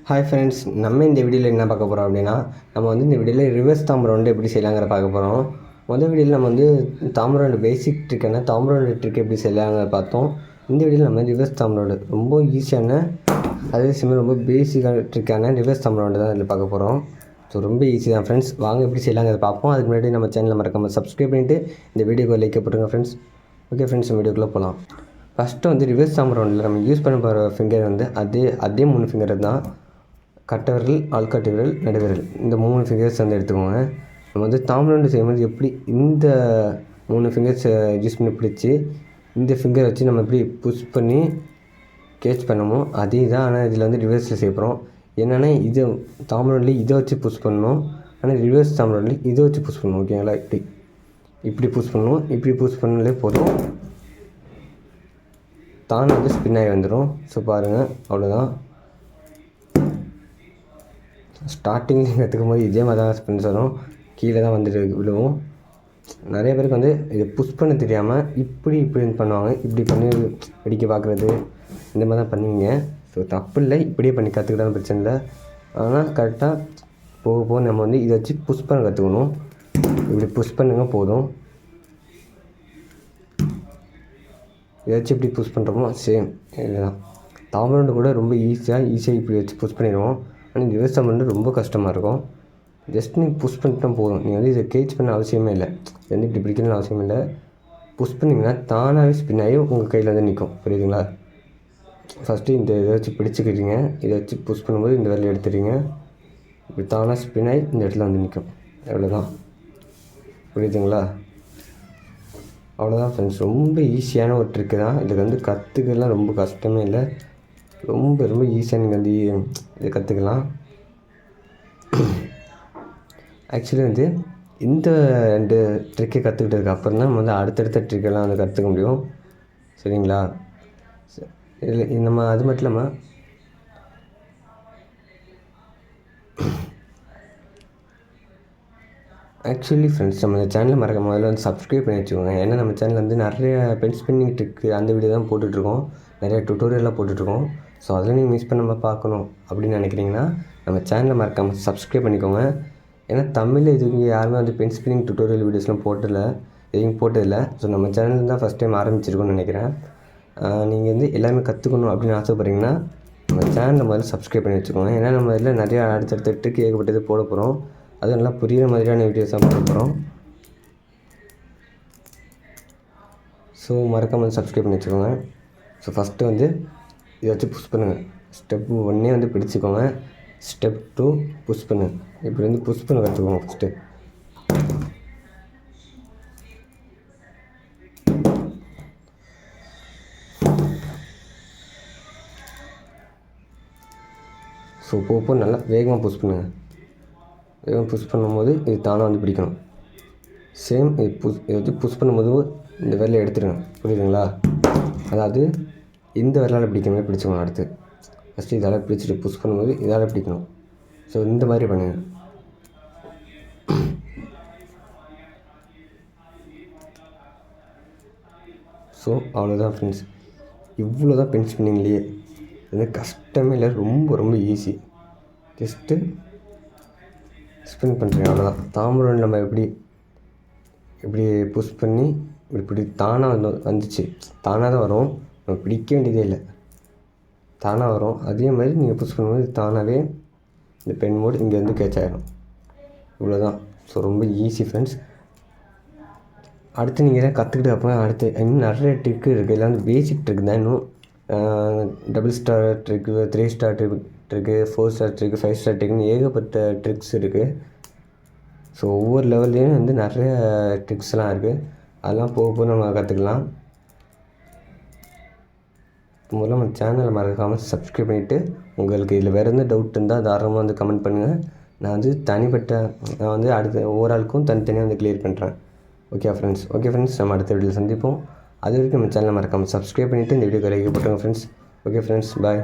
Hi friends, நம்ம இந்த வீடியோவில் என்ன பார்க்க போகிறோம் அப்படின்னா, நம்ம வந்து இந்த வீடியோவில் ரிவர்ஸ் தாம் ரவுண்டு எப்படி செய்யலாங்கிற பார்க்க போகிறோம். முதல் வீடியோவில் நம்ம வந்து தாம் ரவுண்டு பேசிக் ட்ரிக்கான தாம் ரவுண்டு ட்ரிக் எப்படி செய்யலாங்கிற பார்த்தோம். இந்த வீடியோவில் நம்ம ரிவர்ஸ் தாம் ரவுண்டு ரொம்ப ஈஸியான, அதே சமயம் ரொம்ப பேசிக்கான ட்ரிக்கான ரிவர்ஸ் தாம் ரவுண்டு தான் இதில் பார்க்க போகிறோம். ஸோ ரொம்ப ஈஸி தான் ஃப்ரெண்ட்ஸ். வாங்க எப்படி செய்யலாங்கிறத பார்ப்போம். அதுக்கு முன்னாடி நம்ம சேனலில் மறக்காமல் சப்ஸ்கிரைப் பண்ணிவிட்டு இந்த வீடியோக்கு லைக் போட்டுருங்க ஃப்ரெண்ட்ஸ். ஓகே ஃப்ரெண்ட்ஸ், நம்ம வீடியோக்குள்ளே போகலாம். ஃபஸ்ட்டு வந்து ரிவர்ஸ் தாம் ரவுண்டில் நம்ம யூஸ் பண்ண போகிற ஃபிங்கர் வந்து அதே 3 ஃபிங்கர் தான். கட்டை விரல், ஆள்காட்டி விரல், நடுவிரல், இந்த 3 ஃபிங்கர்ஸ் வந்து எடுத்துக்கோங்க. நம்ம வந்து தாம் ரவுண்டு செய்யும்போது எப்படி இந்த 3 ஃபிங்கர்ஸ் யூஸ் பண்ணி பிடிச்சி இந்த ஃபிங்கர் வச்சு நம்ம எப்படி புஷ் பண்ணி கேட்ச் பண்ணமோ அதே தான். ஆனால் இதில் வந்து ரிவர்ஸில் செய்ய போகிறோம். என்னென்னா இது தாம் ரவுண்ட்லேயே இதை வச்சு புஷ் பண்ணணும், ஆனால் ரிவர்ஸ் தாம் ரவுண்ட்லேயே இதை வச்சு புஷ் பண்ணணும். ஓகேங்களா? இப்படி புஷ் பண்ணணும். இப்படி புஷ் பண்ணாலே போதும், தானே வந்து ஸ்பின் ஆகி வந்துடும். ஸோ பாருங்கள், அவ்வளோதான். ஸ்டார்டிங்கில் கற்றுக்கும் போது இதே மாதிரி தான் ஸ்பின்ஸ் வரும், கீழே தான் வந்துட்டு விழுவும். நிறைய பேருக்கு வந்து இதை புஷ் பண்ண தெரியாமல் இப்படி பண்ணுவாங்க. இப்படி பண்ணி வெடிக்க பார்க்குறது, இந்த மாதிரி தான் பண்ணுவீங்க. ஸோ தப்பு இல்லை, இப்படியே பண்ணி கற்றுக்கிட்டாலும் பிரச்சனை இல்லை. ஆனால் கரெக்டாக போக நம்ம வந்து இதை வச்சு புஷ் பண்ண கற்றுக்கணும். இப்படி புஷ் பண்ணுங்க போதும். இதை வச்சு இப்படி புஷ் பண்ணுறோமோ சேம் இதுதான். தாம் ரவுண்டு கூட ரொம்ப ஈஸியாக இப்படி வச்சு புஷ் பண்ணிடுவோம். ஆனால் ரிவர்ஸ் தாம் ரவுண்டு ரொம்ப கஷ்டமாக இருக்கும். ஜஸ்ட் நீங்கள் புஷ் பண்ணிட்டால் போதும். நீங்கள் வந்து இதை கேட்ச் பண்ண அவசியமே இல்லை, வந்து இப்படி பிடிக்கணும்னு அவசியம் இல்லை. புஷ் பண்ணிங்கன்னா தானாகவே ஸ்பின் ஆகி உங்கள் கையில் வந்து நிற்கும். புரியுதுங்களா? ஃபஸ்ட்டு இந்த இதை வச்சு பிடிச்சிக்கிறீங்க, இதை வச்சு புஷ் பண்ணும்போது இந்த வேலையை எடுத்துறீங்க. இப்படி தானாக ஸ்பின் ஆகி இந்த இடத்துல வந்து நிற்கும். அவ்வளோதான். புரியுதுங்களா? அவ்வளோதான் ஃப்ரெண்ட்ஸ். ரொம்ப ஈஸியான ஒரு ட்ரிக்கு தான். இதுக்கு வந்து கற்றுக்கலாம் ரொம்ப கஷ்டமே இல்லை. ரொம்ப ஈஸியாக நீங்கள் வந்து இதை கற்றுக்கலாம். ஆக்சுவலி வந்து இந்த 2 ட்ரிக்கை கற்றுக்கிட்டதுக்கு அப்புறம் தான் நம்ம வந்து அடுத்தடுத்த ட்ரிக்கெல்லாம் வந்து கற்றுக்க முடியும். சரிங்களா? இதில் நம்ம அது மட்டும் இல்லாமல் ஆக்சுவலி ஃப்ரெண்ட்ஸ், நம்ம இந்த சேனலை முதல்ல வந்து சப்ஸ்கிரைப் பண்ணி வச்சுக்கோங்க. ஏன்னா நம்ம சேனலில் வந்து நிறைய பென் ஸ்பின்னிங் ட்ரிக்கு அந்த வீடியோ தான் போட்டுட்ருக்கோம், நிறைய டுட்டோரியலாக போட்டுட்ருக்கோம். ஸோ அதில் நீங்கள் மிஸ் பண்ணாமல் பார்க்கணும் அப்படின்னு நினைக்கிறீங்கன்னா நம்ம சேனலை மறக்காமல் சப்ஸ்கிரைப் பண்ணிக்கோங்க. ஏன்னா தமிழில் இதுக்கு யாருமே வந்து பென் ஸ்பின்னிங் டுட்டோரியல் வீடியோஸ்லாம் எதுவும் போட்டதில்லை. ஸோ நம்ம சேனல் தான் ஃபஸ்ட் டைம் ஆரம்பிச்சிருக்கோன்னு நினைக்கிறேன். நீங்கள் வந்து எல்லாமே கற்றுக்கணும் அப்படின்னு ஆசைப்பட்றீங்கன்னா நம்ம சேனலை முதல்ல சப்ஸ்கிரைப் பண்ணி வச்சுக்கோங்க. ஏன்னா நம்ம இதில் நிறையா அடுத்தடுத்த ட்ரிக் ஏகப்பட்டது போட போகிறோம். அது நல்லா புரிகிற மாதிரியான வீடியோஸ் தான் போட போகிறோம். ஸோ மறக்காமல் சப்ஸ்கிரைப் பண்ணி வச்சுக்கோங்க. ஸோ ஃபஸ்ட்டு வந்து இதை வச்சு புஷ் பண்ணுங்கள். ஸ்டெப் 1 வந்து பிடிச்சிக்கோங்க. ஸ்டெப் 2 புஷ் பண்ணு. இப்படி வந்து புஷ் பண்ண கற்றுக்கோங்க ஃபஸ்ட்டு. ஸோ போக நல்லா வேகமாக புஷ் பண்ணுங்கள். வேகமாக புஷ் பண்ணும்போது இது தானாக வந்து பிடிக்கணும். சேம் இதை வச்சு புஷ் பண்ணும்போது இந்த விரலை எடுத்துடுங்க. புரியுதுங்களா? அதாவது இந்த விரலால் பிடிக்கிற மாதிரி பிடிச்சிக்கணும். அடுத்து ஃபஸ்ட்டு இதால் பிடிச்சிட்டு புஷ் பண்ணும்போது இதால் பிடிக்கணும். ஸோ இந்த மாதிரி பண்ணுங்க. ஸோ அவ்வளோதான் ஃப்ரெண்ட்ஸ். இவ்வளோ தான் பென் ஸ்பின்னிங்லேயே. இது கஷ்டமே இல்லை, ரொம்ப ஈஸி. ஜஸ்ட்டு ஸ்பின் பண்ணுறேன், அவ்வளோதான். தாம் ரவுண்டு நம்ம எப்படி புஷ் பண்ணி இப்படி தானாக வந்துச்சு, தானாக தான் வரும், நம்ம பிடிக்க வேண்டியதே இல்லை, தானாக வரும். அதே மாதிரி நீங்கள் புஷ் பண்ணும்போது தானாகவே இந்த பென் மோடு இங்கே வந்து கேட்ச் ஆகிடும். இவ்வளோதான். ஸோ ரொம்ப ஈஸி ஃப்ரெண்ட்ஸ். அடுத்து நீங்கள் எல்லாம் கற்றுக்கிட்டு அப்புறம் அடுத்து இன்னும் நிறைய ட்ரிக்கு இருக்குது. எல்லாம் வந்து பேசிக் ட்ரிக் தான். இன்னும் double star trick, 3 star trick, 4 star trick, 5 star ட்ரிக்குன்னு ஏகப்பட்ட ட்ரிக்ஸ் இருக்குது. ஸோ ஒவ்வொரு லெவல்லையும் வந்து நிறைய ட்ரிக்ஸ்லாம் இருக்குது. அதெல்லாம் போக நம்ம கற்றுக்கலாம். முதல்ல நம்ம சேனலை மறக்காமல் சப்ஸ்கிரைப் பண்ணிவிட்டு உங்களுக்கு இதில் வேறு எந்த டவுட் இருந்தால் தாராளமாக வந்து கமெண்ட் பண்ணுங்கள். நான் வந்து நான் வந்து அடுத்த ஒவ்வொரு ஆளுக்கும் தனித்தனியாக வந்து கிளியர் பண்ணுறேன். ஓகே ஃப்ரெண்ட்ஸ், நம்ம அடுத்த வீடியோவில் சந்திப்போம். அது வரைக்கும் நம்ம சேனலை மறக்காமல் சப்ஸ்கிரைப் பண்ணிவிட்டு இந்த வீடியோக்கு லைக் போட்டுருங்க ஃப்ரெண்ட்ஸ். ஓகே ஃப்ரெண்ட்ஸ், பாய்.